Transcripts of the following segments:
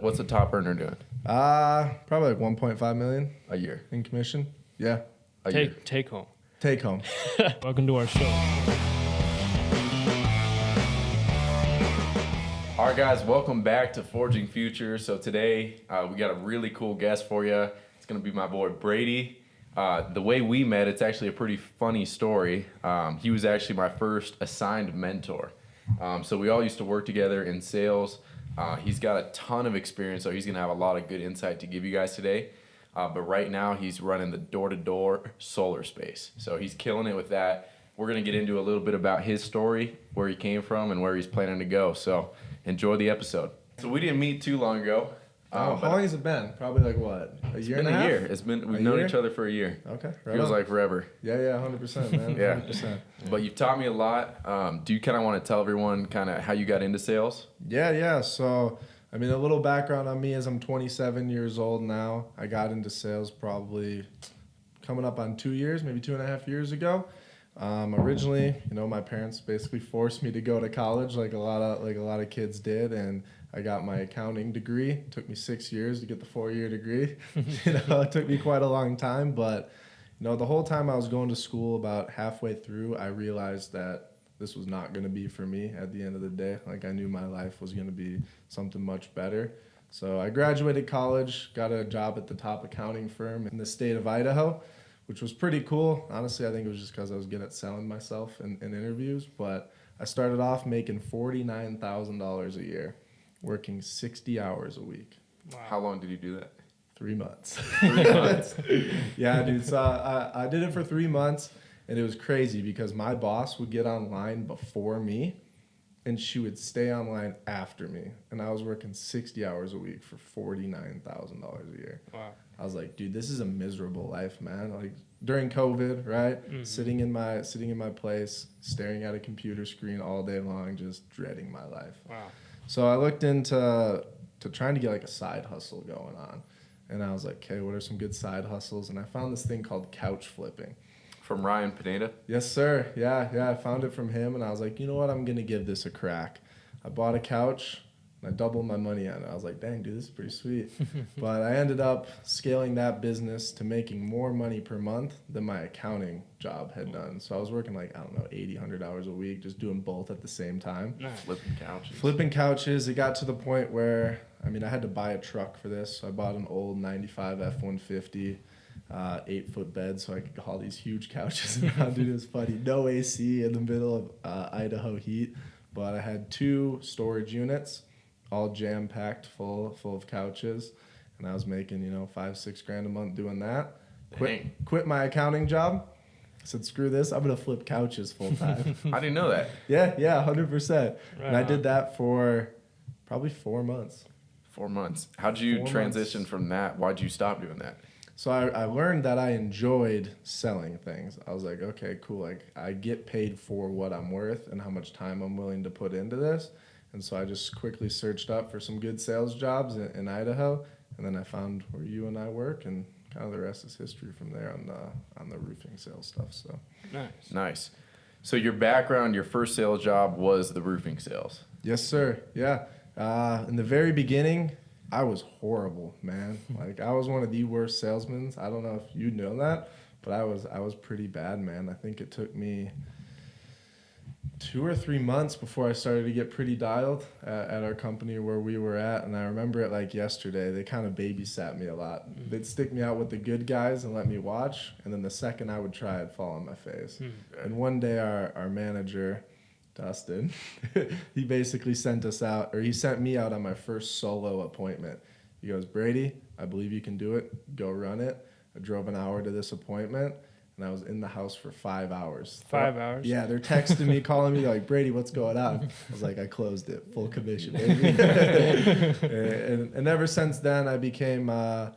What's a top earner doing Probably like 1.5 million a year? in commission. Yeah, A year. Take home. take home. Welcome to our show. All right, guys, welcome back to Forging Future. So today we got a really cool guest for you. It's going to be my boy Brady. The way we met, it's actually a pretty funny story. He was actually my first assigned mentor. So we all used to work together in sales. He's got a ton of experience, so he's going to have a lot of good insight to give you guys today. But right now, he's running the door-to-door solar space. So he's killing it with that. We're going to get into a little bit about his story, where he came from, and where he's planning to go. So enjoy the episode. So we didn't meet too long ago. How long has it been? Probably like what? A year and a half? Year. We've known each other for a year. Okay. Feels like forever. Yeah, 100%, man. Yeah. 100%. But you've taught me a lot. Do you kind of want to tell everyone kind of how you got into sales? Yeah. So, I mean, a little background on me is I'm 27 years old now. I got into sales probably coming up on 2 years, maybe 2.5 years ago. Originally, my parents basically forced me to go to college like a lot of kids did, and I got my accounting degree. It took me 6 years to get the 4-year degree. It took me quite a long time, but the whole time I was going to school, about halfway through, I realized that this was not going to be for me at the end of the day. Like, I knew my life was going to be something much better. So I graduated college, got a job at the top accounting firm in the state of Idaho, which was pretty cool. Honestly, I think it was just because I was good at selling myself in interviews. But I started off making $49,000 a year, working 60 hours a week. Wow. How long did you do that? 3 months. 3 months? Yeah, dude. So I did it for 3 months, and it was crazy because my boss would get online before me, and she would stay online after me. And I was working 60 hours a week for $49,000 a year. Wow. I was like, dude, this is a miserable life, man. Like, during COVID, right? Mm-hmm. Sitting in my place, staring at a computer screen all day long, just dreading my life. Wow. So I looked into trying to get like a side hustle going on. And I was like, okay, what are some good side hustles? And I found this thing called couch flipping. From Ryan Pineda? Yes, sir. Yeah, I found it from him, and I was like, you know what? I'm going to give this a crack. I bought a couch, and I doubled my money on it. I was like, dang, dude, this is pretty sweet. But I ended up scaling that business to making more money per month than my accounting job had done. So I was working like, 80, 100 hours a week, just doing both at the same time. Nice. Flipping couches. It got to the point where, I had to buy a truck for this. So I bought an old 95 F-150. 8-foot bed, so I could haul these huge couches around. Dude, it was funny. No AC in the middle of Idaho heat, but I had 2 storage units, all jam-packed full of couches, and I was making, $5-6 grand a month doing that. Quit my accounting job. I said, screw this, I'm gonna flip couches full time. I didn't know that. Yeah, 100%. Right and I did that for probably 4 months. 4 months. How'd you transition from that? Why'd you stop doing that? So I learned that I enjoyed selling things. I was like, okay, cool. Like, I get paid for what I'm worth and how much time I'm willing to put into this. And so I just quickly searched up for some good sales jobs in Idaho. And then I found where you and I work, and kind of the rest is history from there on the roofing sales stuff. So Nice. So your background, your first sales job was the roofing sales. Yes, sir. Yeah. In the very beginning, I was horrible, man. Like, I was one of the worst salesmen. I don't know if you know that, but I was pretty bad, man. I think it took me 2 or 3 months before I started to get pretty dialed at our company where we were at. And I remember it like yesterday. They kind of babysat me a lot. They'd stick me out with the good guys and let me watch. And then the second I would try, I'd fall on my face. And one day our manager, Dustin, he basically sent me out on my first solo appointment. He goes, Brady, I believe you can do it. Go run it. I drove an hour to this appointment, and I was in the house for 5 hours. 5 hours? Yeah, they're texting me, calling me, like, Brady, what's going on? I was like, I closed it. Full commission, baby. and ever since then, I became, I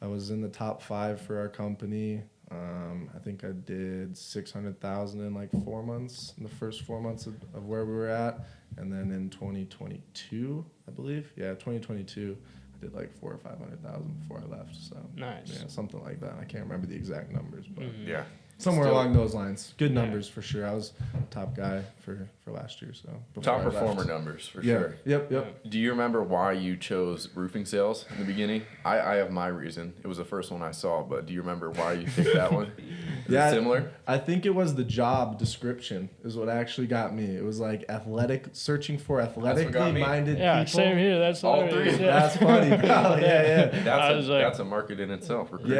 was in the top 5 for our company. I think I did 600,000 in like 4 months, in the first 4 months of where we were at. And then in 2022, I believe, 2022, I did like 400,000 or 500,000 before I left. So nice. Yeah, something like that. I can't remember the exact numbers, but Yeah. Somewhere Still- along those lines. Good numbers for sure. I was top guy for last year. So before Top I left. performer numbers for Yeah. sure. Yep. Do you remember why you chose roofing sales in the beginning? I have my reason. It was the first one I saw, but do you remember why you picked that one? Is it similar? I think it was the job description is what actually got me. It was like searching for athletically me. minded Yeah, people. same here. That's All hilarious. three. Yeah. That's funny, bro. Yeah. That's a market in itself. Recruiting.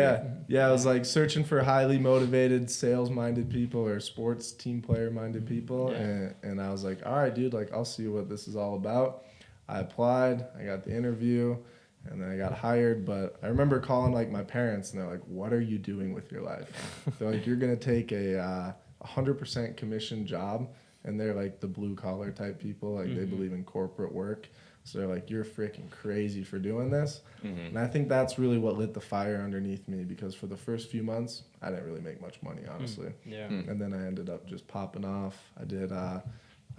Yeah, I was like searching for highly motivated, sales-minded people or sports team player-minded people, Yeah. and I was like, all right, dude, like I'll see what this is all about. I applied, I got the interview, and then I got hired. But I remember calling like my parents, and they're like, "What are you doing with your life?" They're like, "You're gonna take a 100% commission job," and they're like the blue-collar type people, like they believe in corporate work. So they're like, "You're freaking crazy for doing this." And I think that's really what lit the fire underneath me, because for the first few months, I didn't really make much money, honestly. Yeah. And then I ended up just popping off. I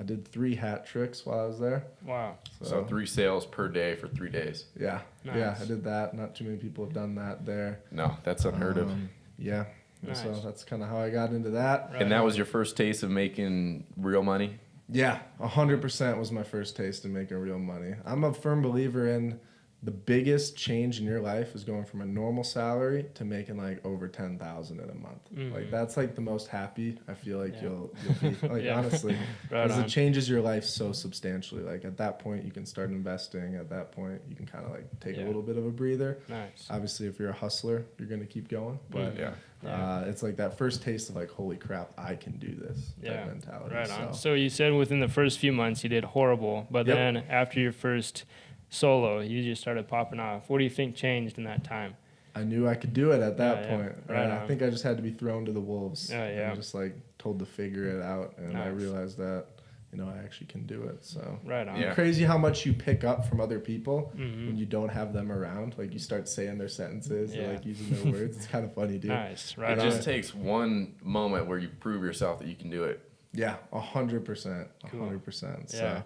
did 3 hat tricks while I was there. Wow. So 3 sales per day for 3 days. Yeah. Nice. Yeah, I did that. Not too many people have done that there. No, that's unheard of. Yeah. And So Nice. that's kind of how I got into that. Right And that on. was your first taste of making real money? Yeah, 100% was my first taste of making real money. I'm a firm believer in the biggest change in your life is going from a normal salary to making like over 10,000 in a month. Like that's like the most happy I feel like you'll be. Like Yeah. honestly, Right because on. it changes your life so substantially. Like at that point, you can start investing. At that point, you can kind of like take a Yeah. little bit of a breather. Nice. Obviously, if you're a hustler, you're gonna keep going. But Yeah. it's like that first taste of like, holy crap, I can do this type Yeah. mentality. Right on. So. So you said within the first few months you did horrible, but Yep. then after your first solo, you just started popping off. What do you think changed in that time? I knew I could do it at that Yeah, yeah. point. Right I on. think I just had to be thrown to the wolves. Yeah, yeah. And just like told to figure it out. And I Nice. realized that, I actually can do it. So Right on. Yeah. crazy how much you pick up from other people when you don't have them around. Like you start saying their sentences or Yeah. like using their words. It's kind of funny, dude. Nice. Right It on. just takes one moment where you prove yourself that you can do it. Yeah, 100%. Cool. 100%. So Yeah.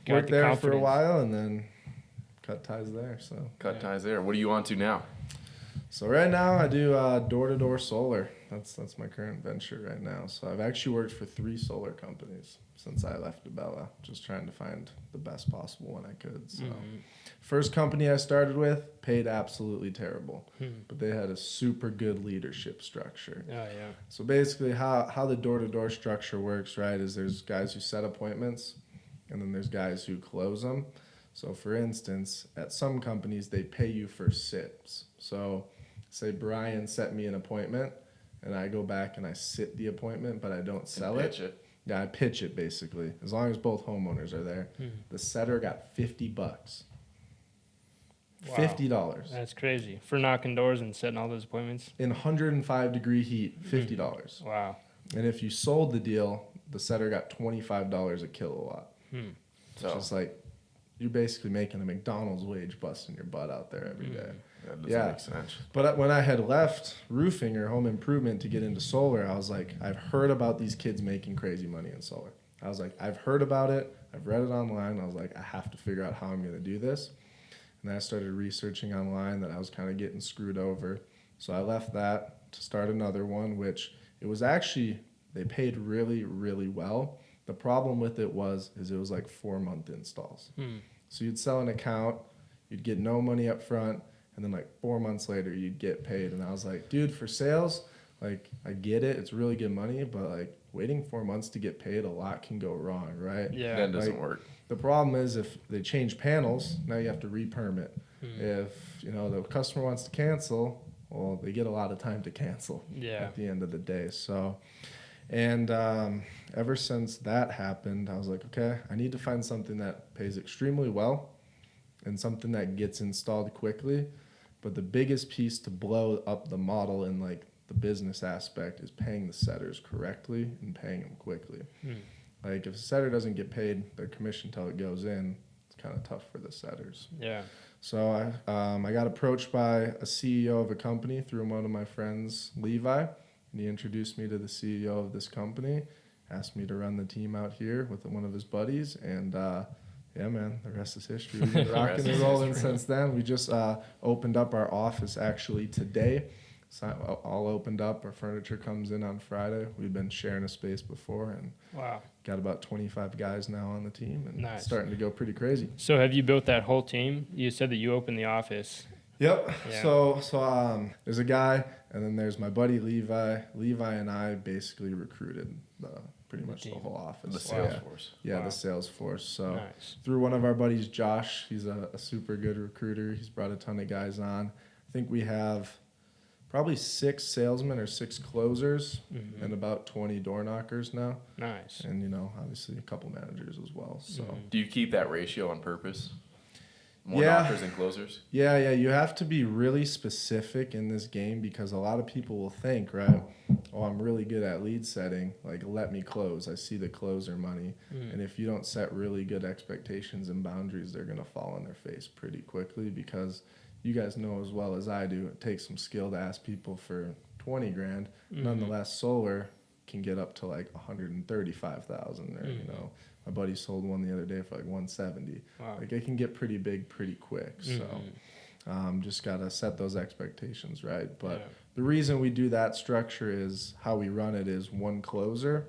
Got worked the there for a confidence. while and then cut ties there. So Cut ties there. What are you on to now? So right now I do door-to-door solar. That's my current venture right now. So I've actually worked for 3 solar companies since I left Abella, just trying to find the best possible one I could. So first company I started with paid absolutely terrible, but they had a super good leadership structure. Oh, yeah. So basically how the door-to-door structure works, right, is there's guys who set appointments and then there's guys who close them. So for instance, at some companies, they pay you for sits. So say Brian set me an appointment and I go back and I sit the appointment, but I don't sell Pitch it. Yeah, I pitch it basically. As long as both homeowners are there. The setter got $50. Wow. $50. That's crazy. For knocking doors and setting all those appointments. In 105-degree heat, $50. Wow. And if you sold the deal, the setter got $25 a kilowatt. So Just like you're basically making a McDonald's wage busting your butt out there every day. that doesn't Yeah. make sense. But when I had left roofing or home improvement to get into solar, I was like, I've heard about these kids making crazy money in solar. I was like, I've heard about it. I've read it online. I was like, I have to figure out how I'm going to do this. And then I started researching online that I was kind of getting screwed over. So I left that to start another one, which it was actually, they paid really, really well. The problem with it was like 4-month installs. So you'd sell an account, you'd get no money up front, and then like 4 months later you'd get paid. And I was like, dude, for sales, like I get it, it's really good money, but like waiting 4 months to get paid, a lot can go wrong, right? Yeah. That doesn't Like, work. The problem is if they change panels, now you have to re-permit. If the customer wants to cancel, well, they get a lot of time to cancel Yeah. at the end of the day. So, and ever since that happened, I was like, okay, I need to find something that pays extremely well and something that gets installed quickly. But the biggest piece to blow up the model in like the business aspect is paying the setters correctly and paying them quickly. Like if a setter doesn't get paid their commission till it goes in, it's kind of tough for the setters. Yeah. So I got approached by a CEO of a company through one of my friends, Levi, and he introduced me to the CEO of this company, asked me to run the team out here with one of his buddies, and yeah, man, the rest is history. We've been rocking and rolling since then. We just opened up our office actually today. all opened up. Our furniture comes in on Friday. We've been sharing a space before, and Wow. got about 25 guys now on the team, and Nice. it's starting to go pretty crazy. So have you built that whole team? You said that you opened the office. Yep. Yeah. So there's a guy, and then there's my buddy Levi. Levi and I basically recruited pretty much the team. whole office. The sales Yeah. force. Yeah, Wow. the sales force. So Nice. through one of our buddies, Josh, he's a super good recruiter. He's brought a ton of guys on. I think we have probably 6 salesmen or 6 closers Mhm. and about 20 door knockers now. Nice. And, obviously a couple managers as well. So, Mhm. Do you keep that ratio on purpose? More Yeah. knockers and closers? yeah, you have to be really specific in this game because a lot of people will think, right, oh, I'm really good at lead setting. Like, let me close. I see the closer money. Mm. And if you don't set really good expectations and boundaries, they're going to fall on their face pretty quickly because you guys know as well as I do, it takes some skill to ask people for 20 grand. Mhm. Nonetheless, solar can get up to like 135,000 or, Mhm. my buddy sold one the other day for like 170. Wow. Like, it can get pretty big pretty quick. So just got to set those expectations right. But Yeah. the reason we do that structure is how we run it is one closer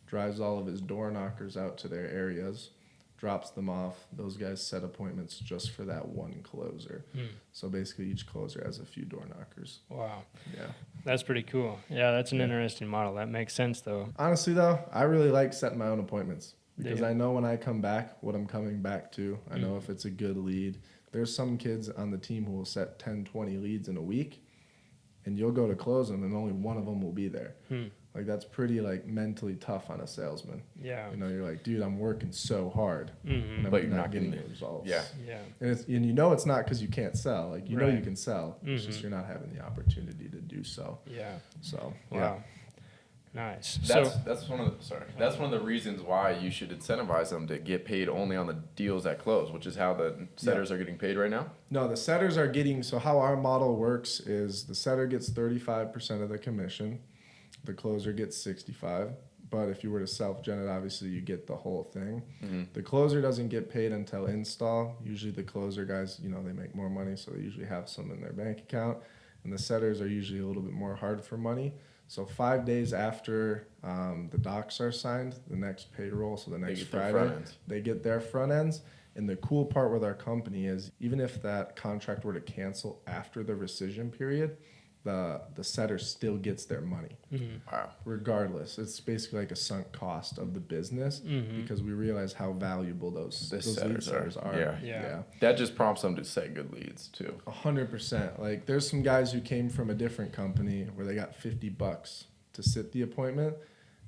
drives all of his door knockers out to their areas, drops them off. Those guys set appointments just for that one closer. Mm. So basically each closer has a few door knockers. Wow. Yeah. That's pretty cool. Yeah, that's an Yeah. interesting model. That makes sense though. Honestly though, I really like setting my own appointments because Yeah. I know when I come back what I'm coming back to. I know Mhm. if it's a good lead. There's some kids on the team who will set 10, 20 leads in a week, and you'll go to close them and only one of them will be there. Hmm. Like, that's pretty like mentally tough on a salesman. Yeah. You're like, dude, I'm working so hard, Mhm. and But I'm you're not not getting getting the results. Yeah. Yeah. And it's not because you can't sell. Like, you know Right. you can sell. It's just Mhm. you're not having the opportunity to do so. Yeah. So Wow. Nice. That's one of the reasons why you should incentivize them to get paid only on the deals that close, which is how the setters are getting paid right now. No, the setters are getting, so how our model works is the setter gets 35% of the commission, the closer gets 65. But if you were to self-gen it, obviously you get the whole thing. Mm-hmm. The closer doesn't get paid until install. Usually the closer guys, they make more money, so they usually have some in their bank account. And the setters are usually a little bit more hard for money. So 5 days after the docs are signed, the next payroll, so the next get their Friday, front ends. they get their front ends. And the cool part with our company is even if that contract were to cancel after the rescission period, the setter still gets their money. Mhm. Wow. Regardless, it's basically like a sunk cost of the business Mhm. because we realize how valuable those lead setters setters are. Yeah. Yeah. That just prompts them to set good leads too. 100%. Like, there's some guys who came from a different company where they got $50 to sit the appointment,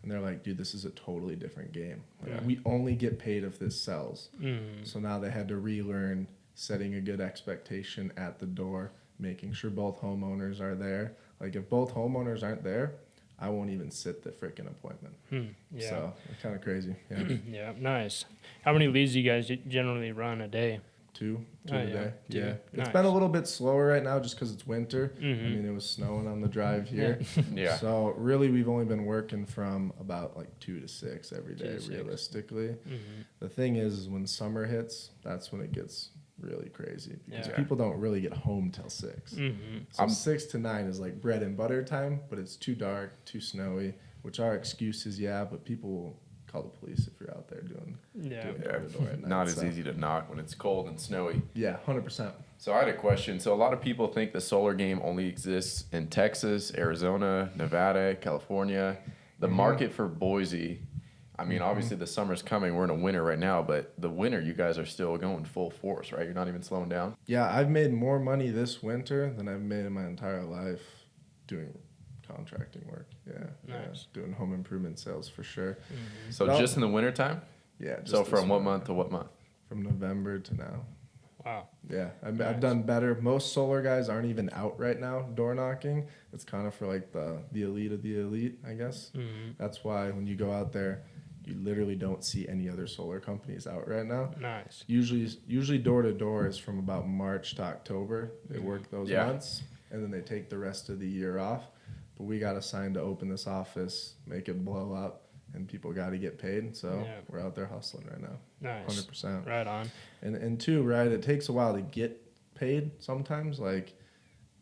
and they're like, dude, this is a totally different game. Like, Yeah. we only get paid if this sells. Mhm. So now they had to relearn setting a good expectation at the door, making sure both homeowners are there. Like, if both homeowners aren't there, I won't even sit the freaking appointment. Hmm. Yeah. So it's kind of crazy. Yeah. Yeah. Nice. How many leads do you guys generally run a day? Two Oh, a yeah. day. Two. Yeah. It's Nice. been a little bit slower right now just because it's winter. Mhm. I mean, it was snowing on the drive here. Yeah. So really, we've only been working from about like 2 to 6 every 2 day, to 6. realistically. Mhm. The thing is when summer hits, that's when it gets really crazy because Yeah. people don't really get home till 6. Mhm. So 6 to 9 is like bread and butter time, but it's too dark, too snowy, which our excuse is, but people will call the police if you're out there doing Yeah. door Yeah. to door at night. Not as So, easy to knock when it's cold and snowy. Yeah, 100%. So I had a question. So a lot of people think the solar game only exists in Texas, Arizona, Nevada, California. The market for Boise, I mean, obviously the summer's coming. We're in a winter right now, but the winter, you guys are still going full force, right? You're not even slowing down. Yeah, I've made more money this winter than I've made in my entire life doing contracting work. Yeah. Nice. Doing home improvement sales for sure. Mhm. So No. just in the wintertime? Yeah. just So this from what winter. month to what month? From November to now. Wow. Yeah, I've Nice. done better. Most solar guys aren't even out right now door knocking. It's kind of for like the elite of the elite, I guess. Mhm. That's why when you go out there, you literally don't see any other solar companies out right now. Nice. Usually door to door is from about March to October. They work those Yeah. months, and then they take the rest of the year off. But we got assigned to open this office, make it blow up, and people got to get paid. So Yeah. we're out there hustling right now, Nice. 100%. Right on. And two, right, it takes a while to get paid sometimes. Like,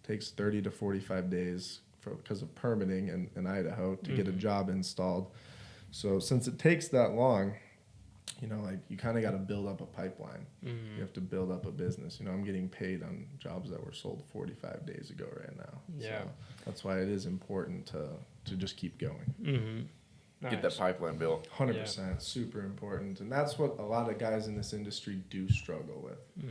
takes 30 to 45 days because of permitting in Idaho to get a job installed. So since it takes that long, you know, like you kind of got to build up a pipeline. You have to build up a business. You know, I'm getting paid on jobs that were sold 45 days ago right now. Yeah. So that's why it is important to just keep going. Get that pipeline built. 100%, super important. And that's what a lot of guys in this industry do struggle with.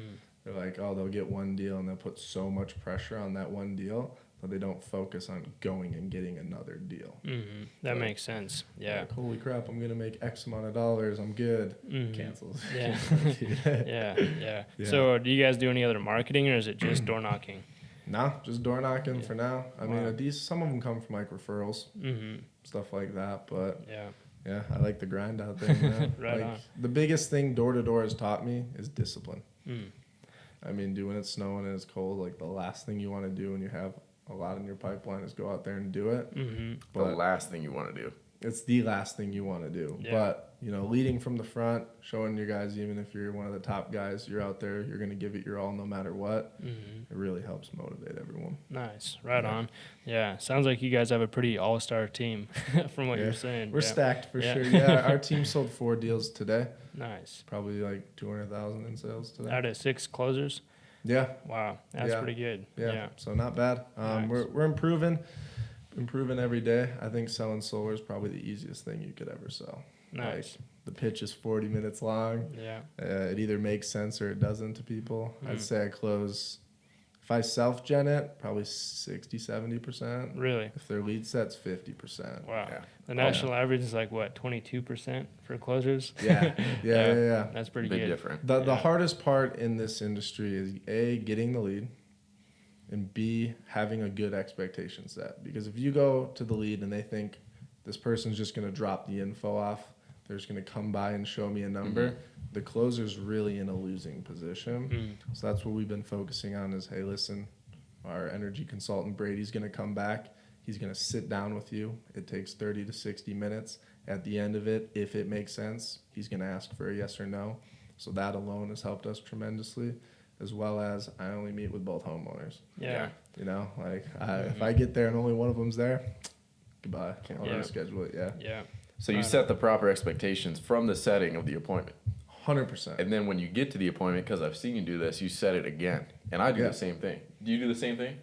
They're like, oh, they'll get one deal and they'll put so much pressure on that one deal that they don't focus on going and getting another deal. That makes sense. Yeah. Like, holy crap, I'm going to make X amount of dollars. I'm good. Cancels. Yeah. Yeah. Yeah. Yeah. So do you guys do any other marketing, or is it just door knocking? No, just door knocking for now. I Wow. mean, some of them come from like referrals, stuff like that. But Yeah. yeah, I like the grind out there. You know? Right like, on. The biggest thing door to door has taught me is discipline. I mean, when it's snowing and it's cold, like the last thing you want to do when you have a lot in your pipeline is go out there and do it. The But last thing you want to do. it's the last thing you want to do. Yeah. But, you know, leading from the front, showing your guys, even if you're one of the top guys, you're out there, you're going to give it your all no matter what. It really helps motivate everyone. Nice. Right on. Yeah. Sounds like you guys have a pretty all-star team from what Yeah. you're saying. We're Yeah. stacked for Yeah. sure. Yeah, our team sold 4 deals today. Nice. Probably like 200,000 in sales today. Out of 6 closers? Yeah, Wow. That's Yeah. pretty good. yeah, Yeah. So not bad. Nice. We're improving every day. I think selling solar is probably the easiest thing you could ever sell. Nice. Like, the pitch is 40 minutes long. Yeah. It either makes sense or it doesn't to people. I'd say I close, if I self-gen it, probably 60, 70%. Really? If their lead set's 50%. Wow. Yeah. The national average is like what, 22% for closers? Yeah, yeah. That's pretty Big good. different. The Yeah. hardest part in this industry is A, getting the lead, and B, having a good expectation set. Because if you go to the lead and they think this person's just going to drop the info off, they're just going to come by and show me a number, the closer's really in a losing position. So that's what we've been focusing on is, hey, listen, our energy consultant Brady's going to come back. He's going to sit down with you. It takes 30 to 60 minutes. At the end of it, if it makes sense, he's going to ask for a yes or no. So that alone has helped us tremendously, as well as I only meet with both homeowners. Yeah. You know, like if I get there and only one of them's there, goodbye. I'll Yeah. reschedule it. Yeah, Yeah. So you set the proper expectations from the setting of the appointment. 100%. And then when you get to the appointment, because I've seen you do this, you set it again. And I do Yeah. the same thing. Do you do the same thing?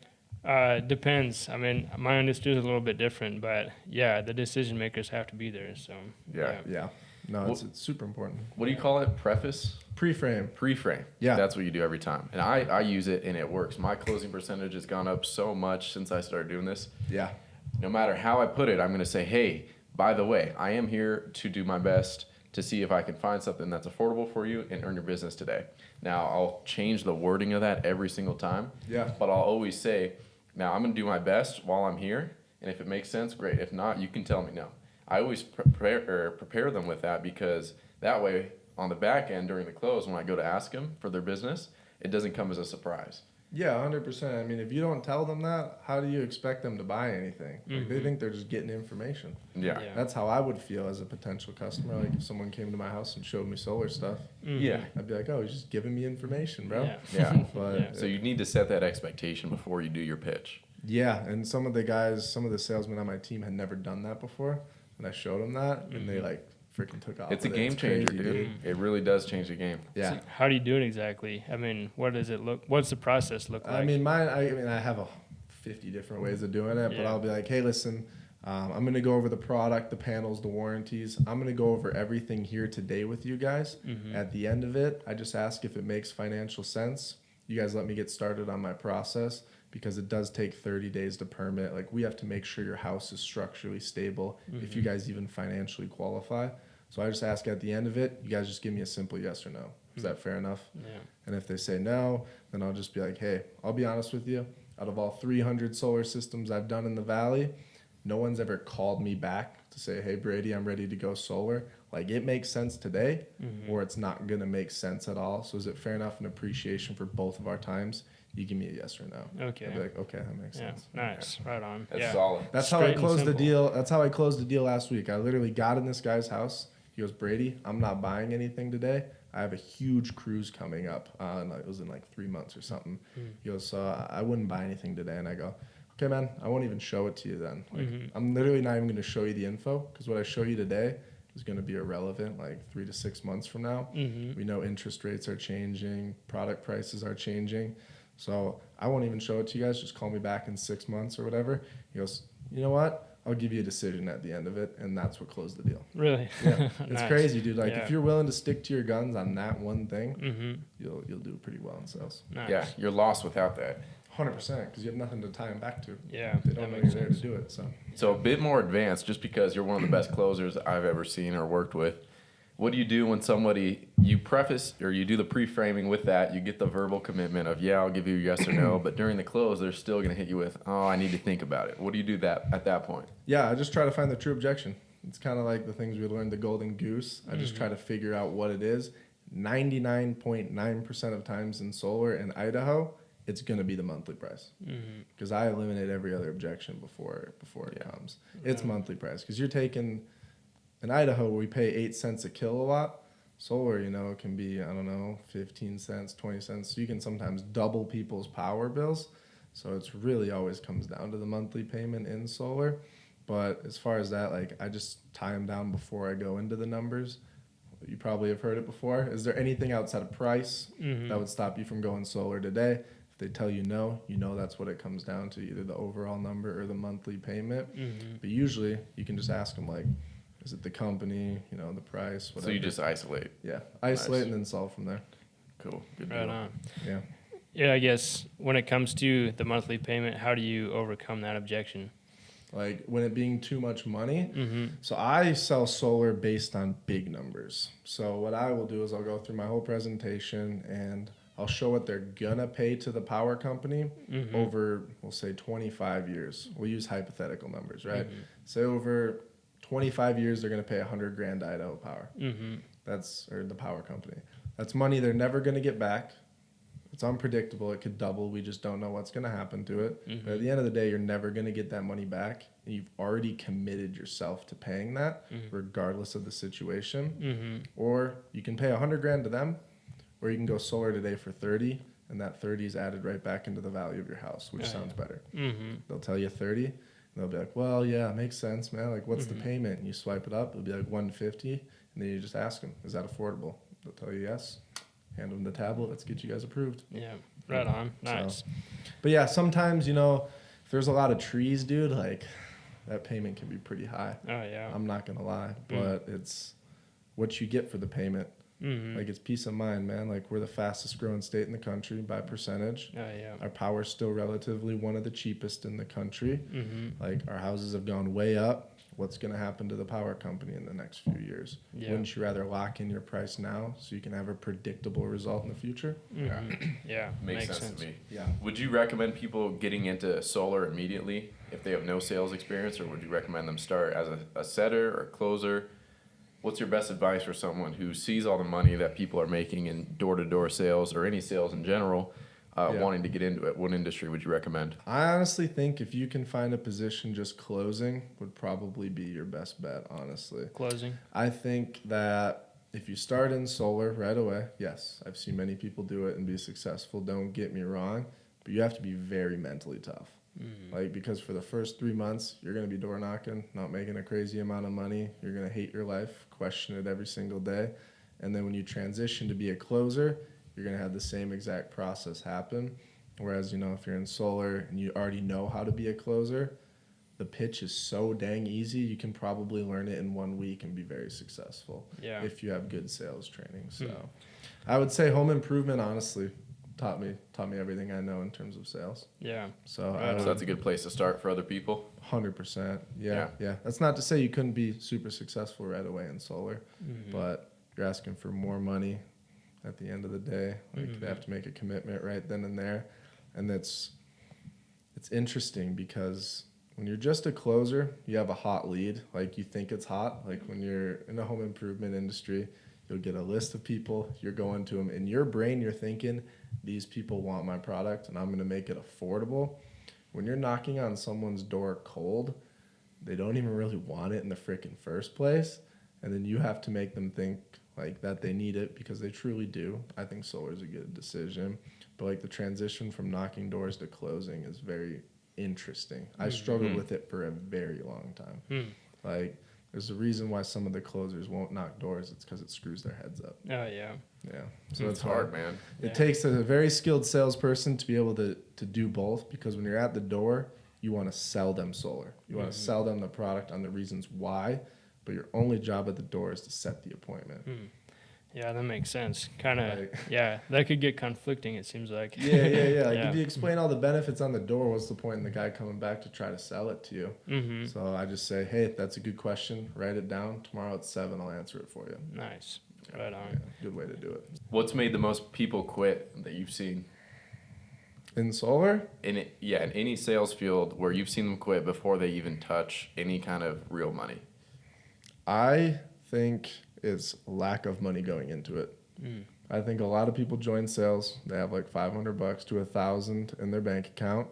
Depends. I mean, my industry is a little bit different, but yeah, the decision makers have to be there. So Yeah. Yeah. No, it's super important. What do you call it? Preface? Pre-frame. Pre-frame. Yeah. That's what you do every time. And I use it and it works. My closing percentage has gone up so much since I started doing this. Yeah. No matter how I put it, I'm going to say, hey, by the way, I am here to do my best to see if I can find something that's affordable for you and earn your business today. Now, I'll change the wording of that every single time. Yeah. But I'll always say, now I'm going to do my best while I'm here. And if it makes sense, great. If not, you can tell me no. I always prepare them with that, because that way on the back end during the close, when I go to ask them for their business, it doesn't come as a surprise. Yeah, 100%. I mean, if you don't tell them that, how do you expect them to buy anything? Like, they think they're just getting information. Yeah. Yeah. That's how I would feel as a potential customer. Like if someone came to my house and showed me solar stuff, Yeah. I'd be like, oh, he's just giving me information, bro. Yeah. Yeah. But Yeah. So you need to set that expectation before you do your pitch. yeah, and some of the salesmen on my team had never done that before, and I showed them that, and they like freaking took off. It's a with it. game changer, crazy, dude. It really does change the game. Yeah. So how do you do it exactly? I mean, what does it look? What's the process look like? I mean, I have 50 different ways of doing it, but Yeah. I'll be like, hey, listen, I'm going to go over the product, the panels, the warranties. I'm going to go over everything here today with you guys. At the end of it, I just ask if it makes financial sense. You guys let me get started on my process, because it does take 30 days to permit. Like, we have to make sure your house is structurally stable if you guys even financially qualify. So I just ask at the end of it, you guys just give me a simple yes or no. Is that fair enough? yeah. And if they say no, then I'll just be like, hey, I'll be honest with you. Out of all 300 solar systems I've done in the Valley, no one's ever called me back to say, hey, Brady, I'm ready to go solar. Like, it makes sense today, or it's not going to make sense at all. So is it fair enough and appreciation for both of our times? You give me a yes or no. Okay. I'll be like, okay, that makes Yeah. sense. Nice. Right on. That's yeah. solid. That's how I Straight and closed the simple. deal. That's how I closed the deal last week. I literally got in this guy's house. He goes, Brady, I'm not buying anything today. I have a huge cruise coming up. And it was in like 3 months or something. He goes, so I wouldn't buy anything today. And I go, okay, man, I won't even show it to you then. Like, I'm literally not even going to show you the info because what I show you today is going to be irrelevant like 3 to 6 months from now. We know interest rates are changing, product prices are changing. So I won't even show it to you guys. Just call me back in 6 months or whatever. He goes, you know what? I'll give you a decision at the end of it, and that's what closed the deal. Really? Yeah, it's Nice. crazy, dude. Like Yeah. if you're willing to stick to your guns on that one thing, you'll do pretty well in sales. Nice. Yeah, you're lost without that. 100%, because you have nothing to tie them back to. Yeah, They that don't know you're makes there to sense. do it. So a bit more advanced, just because you're one of the best closers I've ever seen or worked with. What do you do when you preface or you do the pre-framing with that, you get the verbal commitment of, yeah, I'll give you a yes or no, but during the close, they're still going to hit you with, oh, I need to think about it. What do you do at that point? Yeah, I just try to find the true objection. It's kind of like the things we learned, the golden goose. I just try to figure out what it is. 99.9% of times in solar in Idaho, it's going to be the monthly price. Because I eliminate every other objection before it comes. It's monthly price. Because you're taking, in Idaho, we pay 8 cents a kilowatt. Solar, it can be, 15 cents, 20 cents. So you can sometimes double people's power bills. So it's really always comes down to the monthly payment in solar. But as far as that, like, I just tie them down before I go into the numbers. You probably have heard it before. Is there anything outside of price that would stop you from going solar today? If they tell you no, that's what it comes down to, either the overall number or the monthly payment. But usually you can just ask them, like, is it the company, the price, whatever. So you just isolate. Yeah, isolate Nice. and then solve from there. Cool. Good Right deal. on. Yeah. Yeah, I guess when it comes to the monthly payment, how do you overcome that objection? Like when it being too much money. So I sell solar based on big numbers. So what I will do is I'll go through my whole presentation and I'll show what they're gonna pay to the power company over, we'll say 25 years. We'll use hypothetical numbers, right? Say over 25 years, they're gonna pay $100,000 to Idaho Power. Or the power company. That's money they're never gonna get back. It's unpredictable. It could double. We just don't know what's going to happen to it. But at the end of the day, you're never going to get that money back. And you've already committed yourself to paying that regardless of the situation. Or you can pay $100,000 to them, or you can go solar today for 30, and that 30 is added right back into the value of your house, which sounds better. They'll tell you 30, and they'll be like, well, yeah, it makes sense, man. Like, what's the payment? And you swipe it up. It'll be like $150, and then you just ask them, is that affordable? They'll tell you yes. Hand them the tablet. Let's get you guys approved. Yeah, right on. Nice. So, but yeah, sometimes, if there's a lot of trees, dude, like that payment can be pretty high. Oh, yeah. I'm not going to lie, but it's what you get for the payment. Like it's peace of mind, man. Like we're the fastest growing state in the country by percentage. Oh, yeah. Our power's still relatively one of the cheapest in the country. Like our houses have gone way up. What's going to happen to the power company in the next few years? Yeah. Wouldn't you rather lock in your price now so you can have a predictable result in the future? Yeah, Makes sense to me. Yeah. Would you recommend people getting into solar immediately if they have no sales experience, or would you recommend them start as a setter or a closer? What's your best advice for someone who sees all the money that people are making in door-to-door sales or any sales in general, wanting to get into it? What industry would you recommend? I honestly think if you can find a position just closing would probably be your best bet, honestly. Closing. I think that if you start in solar right away, yes, I've seen many people do it and be successful, don't get me wrong, but you have to be very mentally tough. Like, because for the first 3 months, you're going to be door knocking, not making a crazy amount of money. You're going to hate your life, question it every single day. And then when you transition to be a closer, you're going to have the same exact process happen. Whereas, if you're in solar and you already know how to be a closer, the pitch is so dang easy, you can probably learn it in 1 week and be very successful if you have good sales training. So I would say home improvement, honestly, taught me everything I know in terms of sales. Yeah. So So that's a good place to start for other people. 100%. Yeah. That's not to say you couldn't be super successful right away in solar, but you're asking for more money at the end of the day. Like they have to make a commitment right then and there. And it's interesting because when you're just a closer, you have a hot lead. Like you think it's hot. Like when you're in the home improvement industry, you'll get a list of people. You're going to them. In your brain, you're thinking, these people want my product and I'm going to make it affordable. When you're knocking on someone's door cold, they don't even really want it in the freaking first place. And then you have to make them think like that they need it because they truly do, I think solar is a good decision. But like the transition from knocking doors to closing is very interesting. I struggled with it for a very long time. Like there's a reason why some of the closers won't knock doors. It's because it screws their heads up. Oh yeah. Yeah. So It's hard, man. It takes a very skilled salesperson to be able to do both, because when you're at the door, you want to sell them solar. You want to sell them the product on the reasons why, but your only job at the door is to set the appointment. Yeah, that makes sense. Kind of, Like- yeah, that could get conflicting, it seems like. Yeah. Like Yeah. if you explain all the benefits on the door, what's the point in the guy coming back to try to sell it to you? Mm-hmm. So I just say, hey, that's a good question. Write it down. Tomorrow at 7, I'll answer it for you. Nice. Right on. Yeah, good way to do it. What's made the most people quit that you've seen? In solar, In any sales field where you've seen them quit before they even touch any kind of real money. I think it's lack of money going into it. I think a lot of people join sales. They have like $500 to $1,000 in their bank account,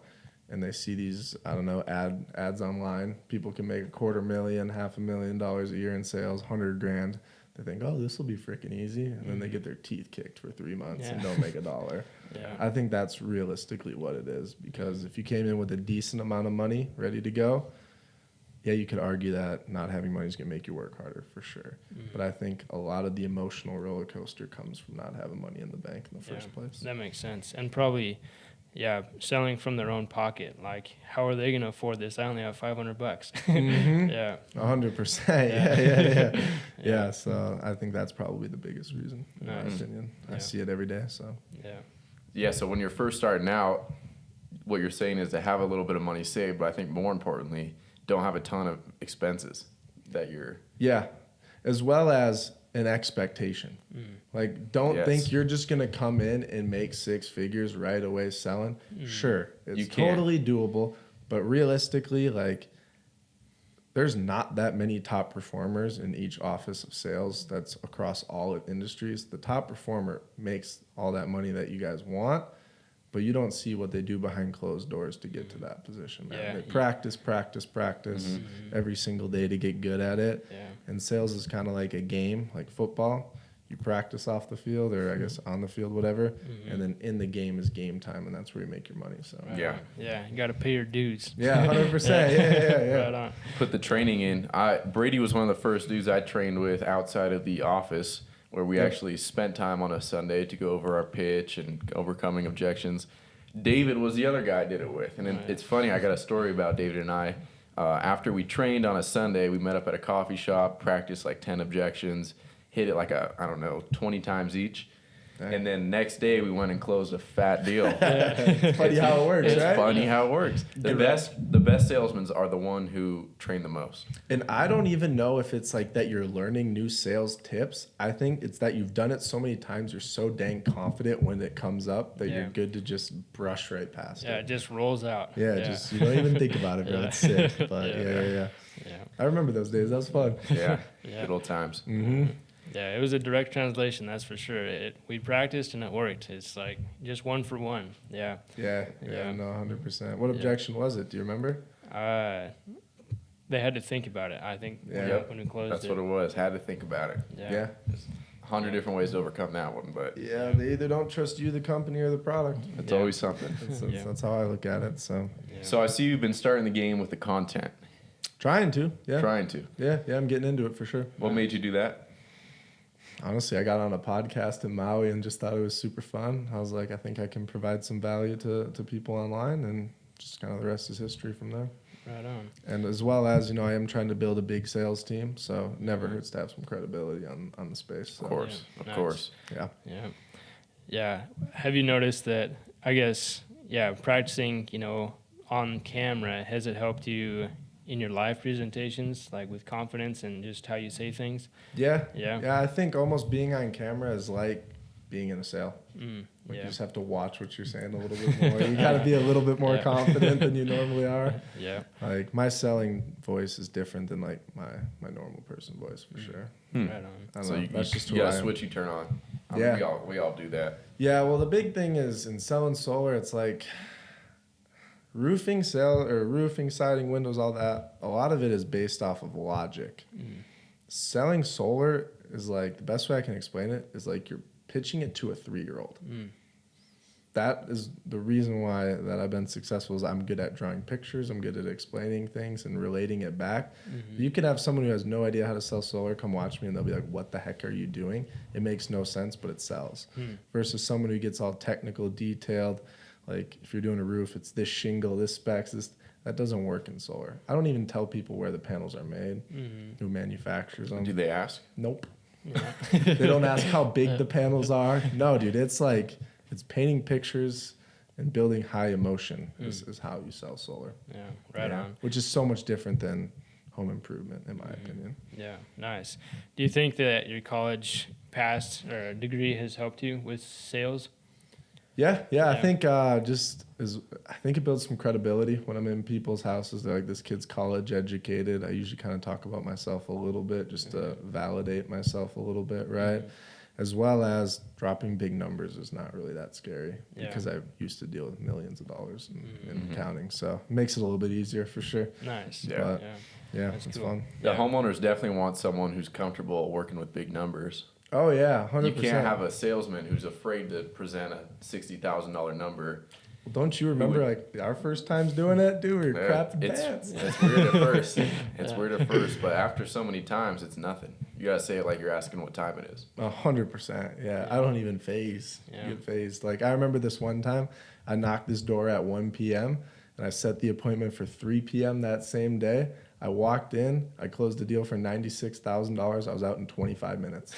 and they see these, I don't know, ads online. People can make $250,000, $500,000 a year in sales, $100,000. They think, oh, this will be freaking easy, and then they get their teeth kicked for 3 months and don't make $1. Yeah. I think that's realistically what it is, because if you came in with a decent amount of money ready to go, yeah, you could argue that not having money is going to make you work harder for sure. But I think a lot of the emotional roller coaster comes from not having money in the bank in the first place. That makes sense. And probably, yeah, selling from their own pocket. Like, how are they going to afford this? I only have $500. Yeah. 100%. Yeah. So I think that's probably the biggest reason, in my Nice. opinion. I Yeah. see it every day. So Yeah. Yeah, so when you're first starting out, what you're saying is to have a little bit of money saved, but I think more importantly, don't have a ton of expenses that you're. yeah, as well as an expectation. Like, don't Yes. think you're just gonna come in and make 6 figures right away selling. Sure, it's You can. totally doable, but realistically, like, there's not that many top performers in each office of sales. That's across all industries. The top performer makes all that money that you guys want, but you don't see what they do behind closed doors to get to that position, man. Yeah. They practice every single day to get good at it. Yeah. And sales is kind of like a game, like football. You practice off the field, or I guess on the field, whatever, and then in the game is game time, and that's where you make your money. So Right Yeah. on. Yeah. You got to pay your dues. yeah, 100%. Yeah. Right on. Put the training in. Brady was one of the first dudes I trained with outside of the office, where we actually spent time on a Sunday to go over our pitch and overcoming objections. David was the other guy I did it with. And it's funny, I got a story about David and I. After we trained on a Sunday, we met up at a coffee shop, practiced like 10 objections, hit it like 20 times each. Dang. And then next day we went and closed a fat deal. It's funny how it works, It's right? funny how it works. The best salesmen are the one who train the most. And I don't even know if it's like that you're learning new sales tips. I think it's that you've done it so many times, you're so dang confident when it comes up that you're good to just brush right past Yeah. it. It just rolls out. Yeah, just you don't even think about it, bro. Yeah. It's sick. But Yeah. yeah. I remember those days. That was fun. Yeah, Yeah. good old times. Yeah, it was a direct translation, that's for sure. We practiced and it worked. It's like just one for one. Yeah. Yeah, Yeah. no, 100%. What objection was it? Do you remember? They had to think about it, I think, Yeah. when we closed That's it. what it was. Had to think about it. Yeah. 100 different ways to overcome that one, but Yeah, they either don't trust you, the company, or the product. it's Yeah. always something. That's how I look at it. So Yeah. So I see you've been starting the game with the content. trying to, yeah, Trying to. yeah, I'm getting into it for sure. What made you do that? Honestly, I got on a podcast in Maui and just thought it was super fun. I was like, I think I can provide some value to people online, and just kind of the rest is history from there. Right on. And as well as, I am trying to build a big sales team, so it never hurts to have some credibility on the space. So, Of course, Yeah. of Nice. course. yeah. Yeah. Yeah. Have you noticed that, I guess, practicing, on camera, has it helped you in your live presentations, like with confidence and just how you say things? Yeah. Yeah. Yeah, I think almost being on camera is like being in a sale. Like Yeah. you just have to watch what you're saying a little bit more. You got to be a little bit more Yeah. confident than you normally are. Yeah. Like my selling voice is different than like my normal person voice for sure. Right on. I don't So know. you That's just you who got I a am. switch you turn on. I mean, Yeah. we all do that. Yeah, well, the big thing is in selling solar, it's like roofing, siding, windows, all that. A lot of it is based off of logic. Selling solar is like, the best way I can explain it is like you're pitching it to a 3-year-old. Mm. That is the reason why that I've been successful is I'm good at drawing pictures. I'm good at explaining things and relating it back. Mm-hmm. You could have someone who has no idea how to sell solar come watch me and they'll be like, what the heck are you doing? It makes no sense, but it sells. Versus someone who gets all technical, detailed. Like if you're doing a roof, it's this shingle, this specs, this. That doesn't work in solar. I don't even tell people where the panels are made, who manufactures them. Do they ask? Nope. Yeah. They don't ask how big the panels are. No, dude, it's like, it's painting pictures and building high emotion is how you sell solar. Yeah, right on. Which is so much different than home improvement, in my opinion. Yeah, nice. Do you think that your college past or degree has helped you with sales? Yeah. Yeah. I think I think it builds some credibility when I'm in people's houses. They're like, this kid's college educated. I usually kind of talk about myself a little bit just to validate myself a little bit, right? As well as dropping big numbers is not really that scary because I used to deal with millions of dollars in accounting. So it makes it a little bit easier for sure. Nice. Yeah. But yeah, That's it's cool. fun. The homeowners definitely want someone who's comfortable working with big numbers. Oh yeah, 100%. You can't have a salesman who's afraid to present a $60,000 number. Don't you remember like our first times doing it, dude? We were crapping pants. It's weird at first. It's weird at first, but after so many times, it's nothing. You gotta say it like you're asking what time it is. 100%. Yeah, I don't even phase. Get phased. Like I remember this one time, I knocked this door at 1 p.m. and I set the appointment for 3 p.m. that same day. I walked in, I closed the deal for $96,000. I was out in 25 minutes.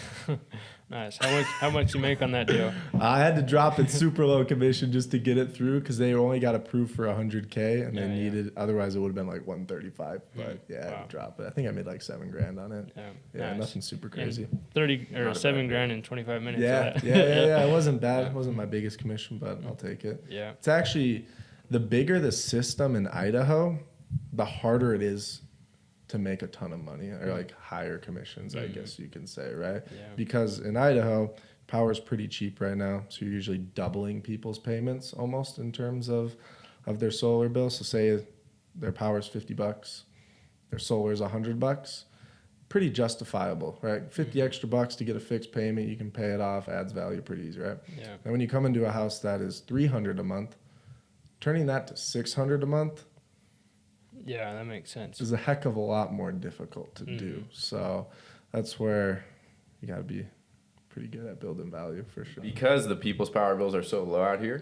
Nice. How much you make on that deal? I had to drop it super low commission just to get it through because they only got approved for 100K and they needed, otherwise it would have been like 135. But I had to drop it. I think I made like $7,000 on it. Yeah, nice. Nothing super crazy. And 30 or Not a $7,000 in 25 minutes. Yeah. It wasn't bad. It wasn't my biggest commission, but I'll take it. Yeah. It's actually, the bigger the system in Idaho, the harder it is to make a ton of money or like higher commissions, I guess you can say, right? Yeah. Because in Idaho, power is pretty cheap right now. So you're usually doubling people's payments almost in terms of their solar bill. So say their power is $50, their solar is $100. Pretty justifiable, right? 50 extra bucks to get a fixed payment, you can pay it off, adds value pretty easy, right? Yeah. And when you come into a house that is $300 a month, turning that to $600 a month Yeah, that makes sense. is a heck of a lot more difficult to do. So that's where you got to be pretty good at building value for sure. Because the people's power bills are so low out here,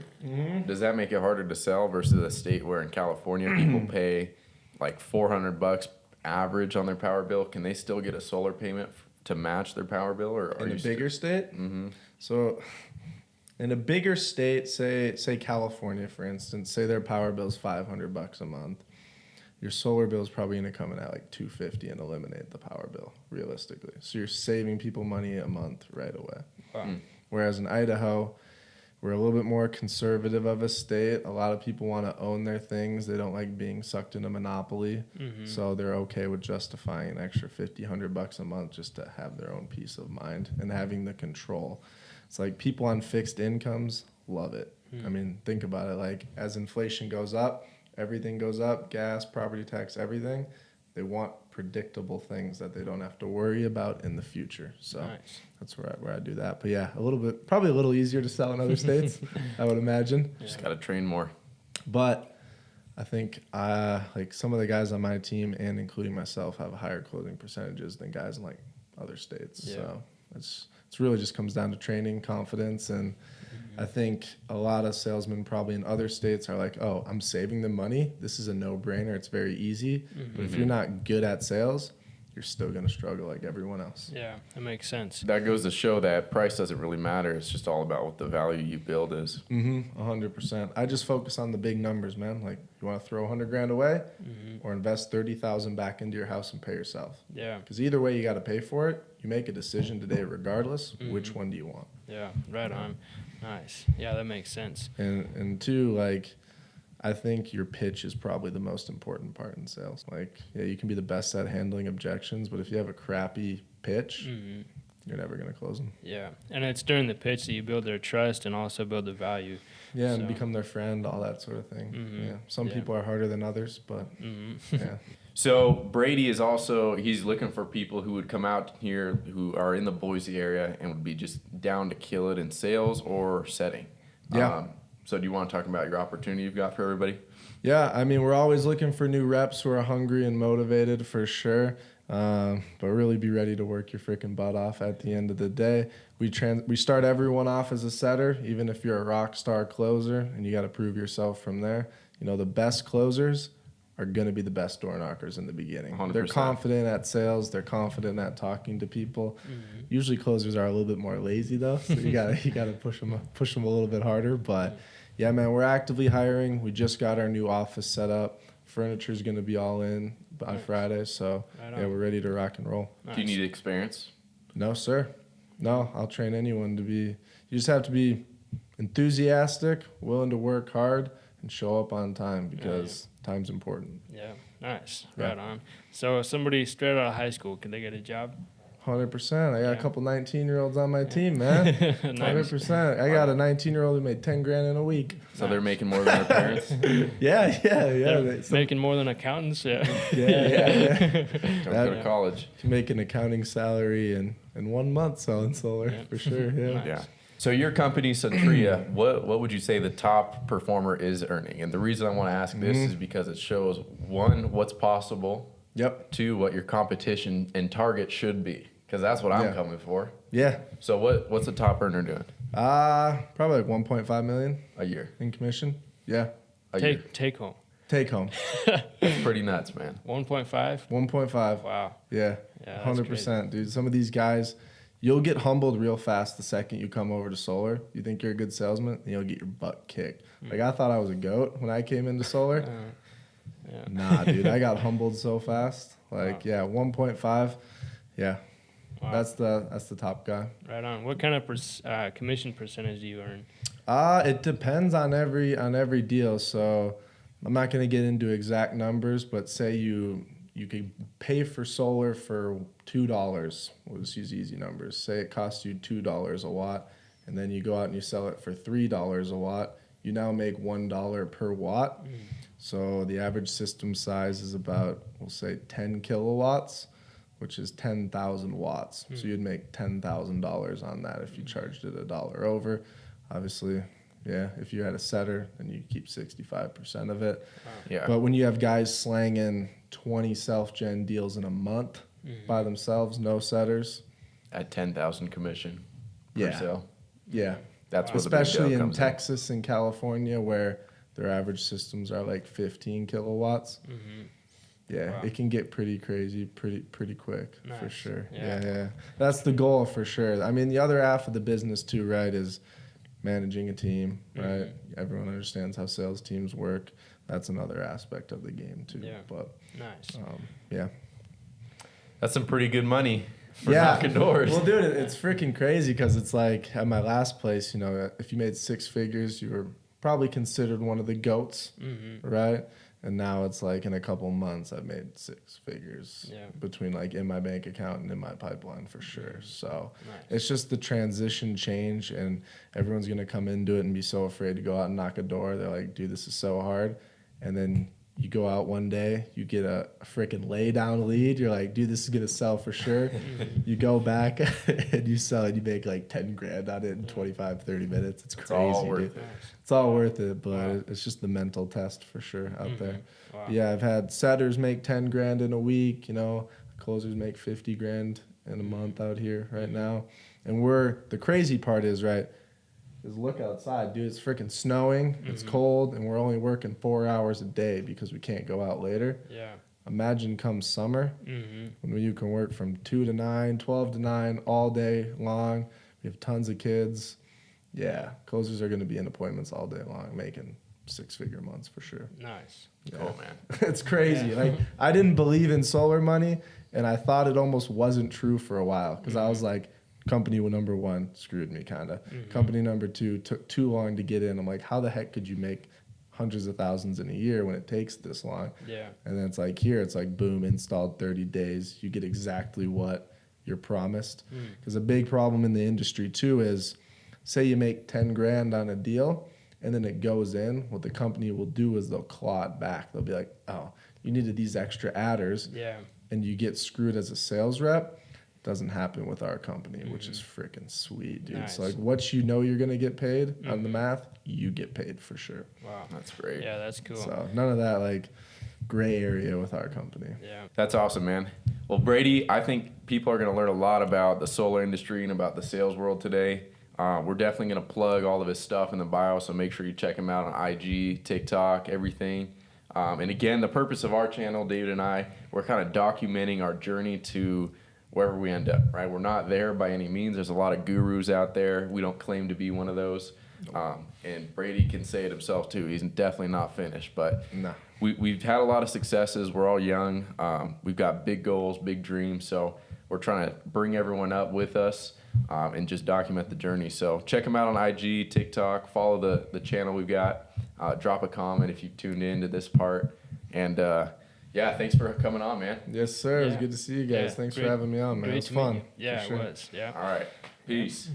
does that make it harder to sell versus a state where in California people pay like $400 average on their power bill? Can they still get a solar payment to match their power bill, or are In you a bigger state? So in a bigger state, say California, for instance, say their power bill is $500 a month. Your solar bill is probably going to come in at like $250 and eliminate the power bill, realistically. So you're saving people money a month right away. Wow. Whereas in Idaho, we're a little bit more conservative of a state. A lot of people want to own their things. They don't like being sucked into monopoly. So they're okay with justifying an extra $100 a month just to have their own peace of mind and having the control. It's like people on fixed incomes love it. I mean, think about it. Like as inflation goes up, everything goes up, gas, property tax, everything. They want predictable things that they don't have to worry about in the future. So Nice. that's where I do that. But yeah, probably a little easier to sell in other states, I would imagine. just got to train more? But I think like some of the guys on my team and including myself have higher closing percentages than guys in like other states. Yeah. So it's really just comes down to training, confidence, and I think a lot of salesmen probably in other states are like, oh, I'm saving them money. This is a no-brainer. It's very easy. But if you're not good at sales, you're still going to struggle like everyone else. Yeah, that makes sense. That goes to show that price doesn't really matter. It's just all about what the value you build is. 100%. I just focus on the big numbers, man. Like, you want to throw $100,000 away or invest $30,000 back into your house and pay yourself. Yeah. Because either way, you got to pay for it. You make a decision today regardless. Which one do you want? Yeah, right on. Nice. Yeah, that makes sense. And two, like, I think your pitch is probably the most important part in sales. Like, yeah, you can be the best at handling objections, but if you have a crappy pitch, you're never going to close them. Yeah, and it's during the pitch that you build their trust and also build the value. Yeah, and So- become their friend, all that sort of thing. Yeah, some Yeah. people are harder than others, but yeah. So Brady is also, he's looking for people who would come out here who are in the Boise area and would be just down to kill it in sales or setting. Yeah. So do you want to talk about your opportunity you've got for everybody? Yeah, I mean, we're always looking for new reps who are hungry and motivated for sure. But really be ready to work your freaking butt off at the end of the day. We start everyone off as a setter, even if you're a rock star closer, and you got to prove yourself from there. You know, the best closers are going to be the best door knockers in the beginning. 100%. They're confident at sales. They're confident at talking to people. Usually closers are a little bit more lazy though, so you gotta push them a little bit harder. But yeah, man, we're actively hiring. We just got our new office set up. Furniture's going to be all in by Friday, so yeah, we're ready to rock and roll. Nice. Do you need experience? No, sir. No, I'll train anyone to be. You just have to be enthusiastic, willing to work hard, and show up on time because time's important. Yeah, nice. Yeah. Right on. So somebody straight out of high school, can they get a job? 100%. I got a Yeah. couple 19-year-olds on my team, man. 100%. I got a 19-year-old who made 10 grand in a week. So they're making more than their parents? Yeah. They're making more than accountants. Yeah. Yeah. Don't go to college. You make an accounting salary in 1 month selling solar, for sure. Yeah. Nice. Yeah. So your company, Centria, what would you say the top performer is earning? And the reason I want to ask this is because it shows, one, what's possible. Yep. Two, what your competition and target should be. Because that's what I'm Yeah. coming for. Yeah. So what's the top earner doing Probably like 1.5 million a year? in commission. Yeah. A year. Take home. Take home. That's pretty nuts, man. 1.5. 1.5. Wow. Yeah. Yeah, that's 100%, dude. Some of these guys, you'll get humbled real fast the second you come over to solar. You think you're a good salesman, and you'll get your butt kicked. Like, I thought I was a goat when I came into solar. Yeah. Nah, dude. I got humbled so fast. Like, yeah, 1.5. Yeah. Wow. That's the top guy. Right on. What kind of commission percentage do you earn? It depends on every deal. So I'm not going to get into exact numbers, but say you could pay for solar for $2. We'll just use easy numbers. Say it costs you $2 a watt, and then you go out and you sell it for $3 a watt. You now make $1 per watt. So the average system size is about, we'll say, 10 kilowatts, which is 10,000 watts. So you'd make $10,000 on that if you charged it $1 over. Obviously, yeah, if you had a setter, then you keep 65% of it. Yeah. But when you have guys slanging 20 self-gen deals in a month by themselves, no setters. At 10,000 commission per Yeah. sale. Yeah. That's where Especially the big in dough comes Texas and California where their average systems are like 15 kilowatts. Yeah, Wow. it can get pretty crazy pretty quick for Nice. sure. Yeah. Yeah. That's the goal for sure. I mean, the other half of the business too, right, is managing a team, right? Everyone understands how sales teams work. That's another aspect of the game too. Yeah. But Nice. yeah. That's some pretty good money for Yeah. knocking doors. Well, dude, it's freaking crazy because it's like at my last place, you know, if you made 6 figures, you were probably considered one of the GOATs, right? And now it's like in a couple months, I've made 6 figures between like in my bank account and in my pipeline for sure. So it's just the transition change, and everyone's going to come into it and be so afraid to go out and knock a door. They're like, dude, this is so hard. And then you go out one day, you get a freaking lay down lead. You're like, dude, this is going to sell for sure. You go back and you sell it. You make like 10 grand on it in 25, 30 minutes. It's crazy, all worth dude. it. It's all worth it, but it's just the mental test for sure out there. Wow. Yeah, I've had setters make 10 grand in a week, you know, closers make 50 grand in a month out here right now. And the crazy part is, right, is look outside, dude, it's freaking snowing, it's cold, and we're only working 4 hours a day because we can't go out later. Yeah. Imagine come summer when you can work from 2 to 9, 12 to 9 all day long. We have tons of kids. Yeah, closers are going to be in appointments all day long, making 6-figure months for sure. Nice. Cool, man. It's crazy. Yeah. Like, I didn't believe in solar money, and I thought it almost wasn't true for a while because I was like, company number 1 screwed me kind of. Company number 2 took too long to get in. I'm like, how the heck could you make hundreds of thousands in a year when it takes this long? Yeah. And then it's like here, it's like boom, installed 30 days. You get exactly what you're promised. Because a big problem in the industry too is, say you make 10 grand on a deal, and then it goes in, what the company will do is they'll claw it back. They'll be like, oh, you needed these extra adders, Yeah. and you get screwed as a sales rep. Doesn't happen with our company, which is freaking sweet, dude. Nice. So like what you know you're gonna get paid on the math, you get paid for sure. Wow. That's great. Yeah, that's cool. So none of that like gray area with our company. Yeah. That's awesome, man. Well, Brady, I think people are going to learn a lot about the solar industry and about the sales world today. We're definitely going to plug all of his stuff in the bio, so make sure you check him out on IG, TikTok, everything. And again, the purpose of our channel, David and I, we're kind of documenting our journey to wherever we end up, right? We're not there by any means. There's a lot of gurus out there. We don't claim to be one of those. And Brady can say it himself too. He's definitely not finished, but Nah. we've had a lot of successes. We're all young. We've got big goals, big dreams. So we're trying to bring everyone up with us and just document the journey. So check him out on IG, TikTok, follow the channel we've got. Drop a comment if you tuned in to this part. And yeah, thanks for coming on, man. Yes, sir. It was Yeah. good to see you guys. Yeah, Thanks great- for having me on, man. It Great was to meet fun. you. Yeah, for sure. it was. Yeah. All right. Peace.